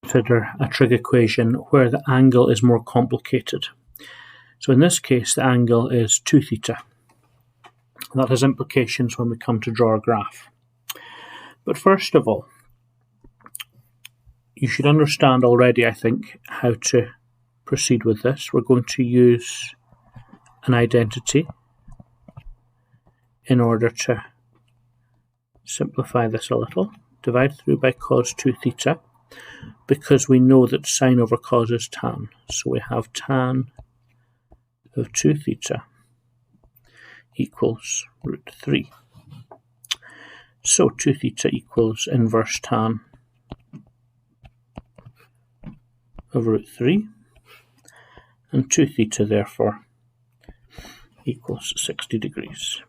consider a trig equation where the angle is more complicated. So in this case, the angle is 2 theta. That has implications when we come to draw a graph. But first of all, you should understand already, I think, how to proceed with this. We're going to use an identity in order to simplify this a little. Divide through by cos 2 theta, because we know that sine over cos is tan. So we have tan of 2 theta equals root 3. So 2 theta equals inverse tan of root 3, and 2 theta therefore equals 60 degrees.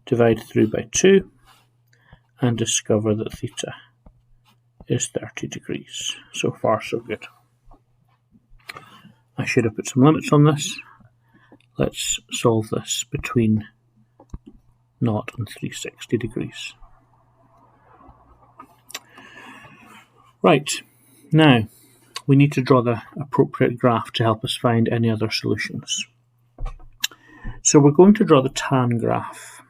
Divide through by 2 and discover that theta is 30 degrees. So far so good. I should have put some limits on this. Let's solve this between 0 and 360 degrees. Right, now we need to draw the appropriate graph to help us find any other solutions. So we're going to draw the tan graph.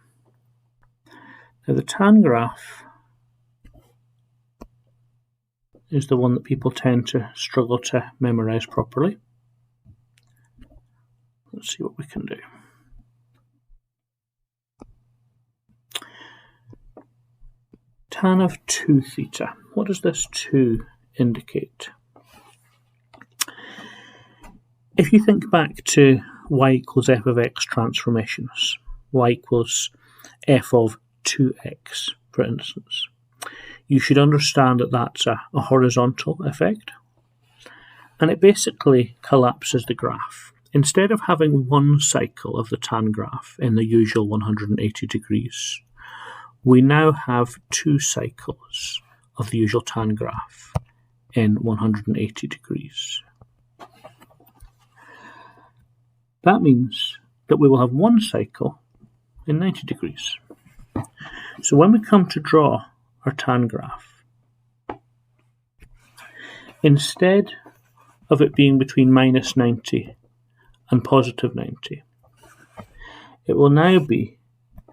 Now the tan graph is the one that people tend to struggle to memorize properly. Let's see what we can do. Tan of 2 theta. What does this 2 indicate? If you think back to y equals f of x transformations, y equals f of 2x, for instance, you should understand that that's a horizontal effect, and it basically collapses the graph. Instead of having one cycle of the tan graph in the usual 180 degrees, we now have 2 cycles of the usual tan graph in 180 degrees. That means that we will have one cycle in 90 degrees. So when we come to draw our tan graph, instead of it being between minus 90 and positive 90, it will now be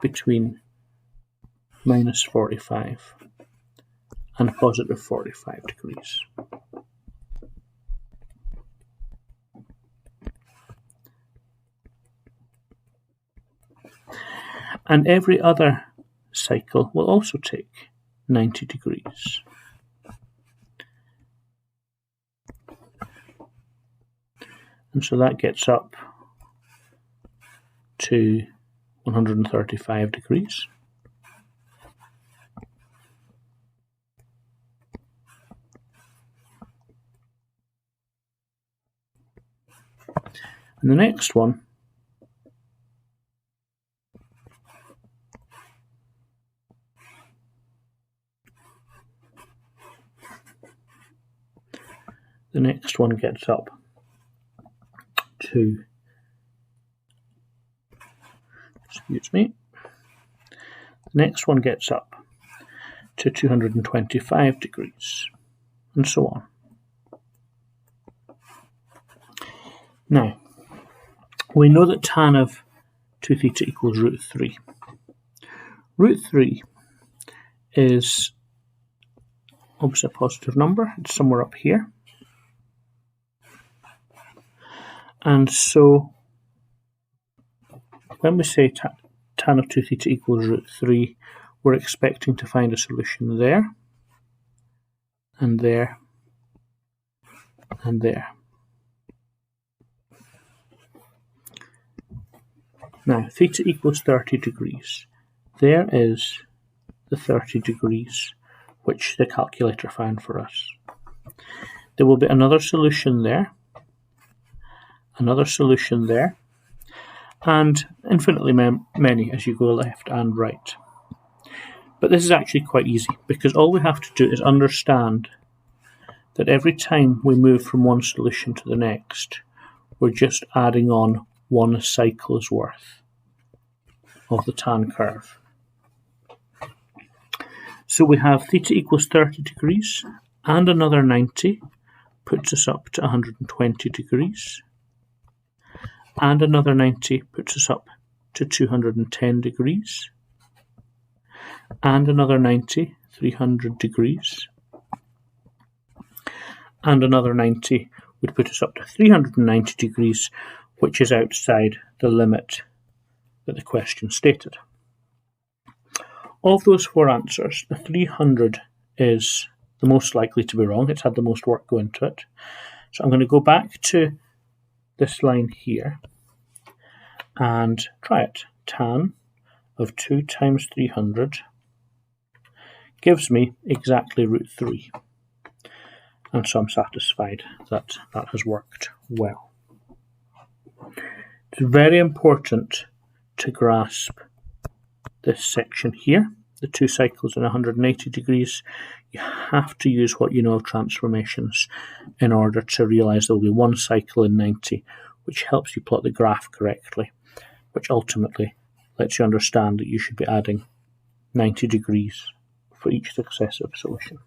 between minus 45 and positive 45 degrees. And every other cycle will also take 90 degrees. And so that gets up to 135 degrees. And the next one gets up to, the next one gets up to 225 degrees, and so on. Now, we know that tan of 2 theta equals root 3. Root 3 is obviously a positive number. It's somewhere up here. And so when we say tan of 2 theta equals root 3, we're expecting to find a solution there, and there, and there. Now, theta equals 30 degrees. There is the 30 degrees which the calculator found for us. There will be another solution there, another solution there, and infinitely many as you go left and right. But this is actually quite easy, because all we have to do is understand that every time we move from one solution to the next, we're just adding on one cycle's worth of the tan curve. So we have theta equals 30 degrees, and another 90 puts us up to 120 degrees, and another 90 puts us up to 210 degrees, and another 90, 300 degrees, and another 90 would put us up to 390 degrees, which is outside the limit that the question stated. Of those four answers, the 300 is the most likely to be wrong. It's had the most work go into it. So I'm going to go back to this line here and try it. Tan of 2 times 300 gives me exactly root 3. And so I'm satisfied that that has worked well. It's very important to grasp this section here, the 2 cycles in 180 degrees. You have to use what you know of transformations in order to realise there will be 1 cycle in 90, which helps you plot the graph correctly, which ultimately lets you understand that you should be adding 90 degrees for each successive solution.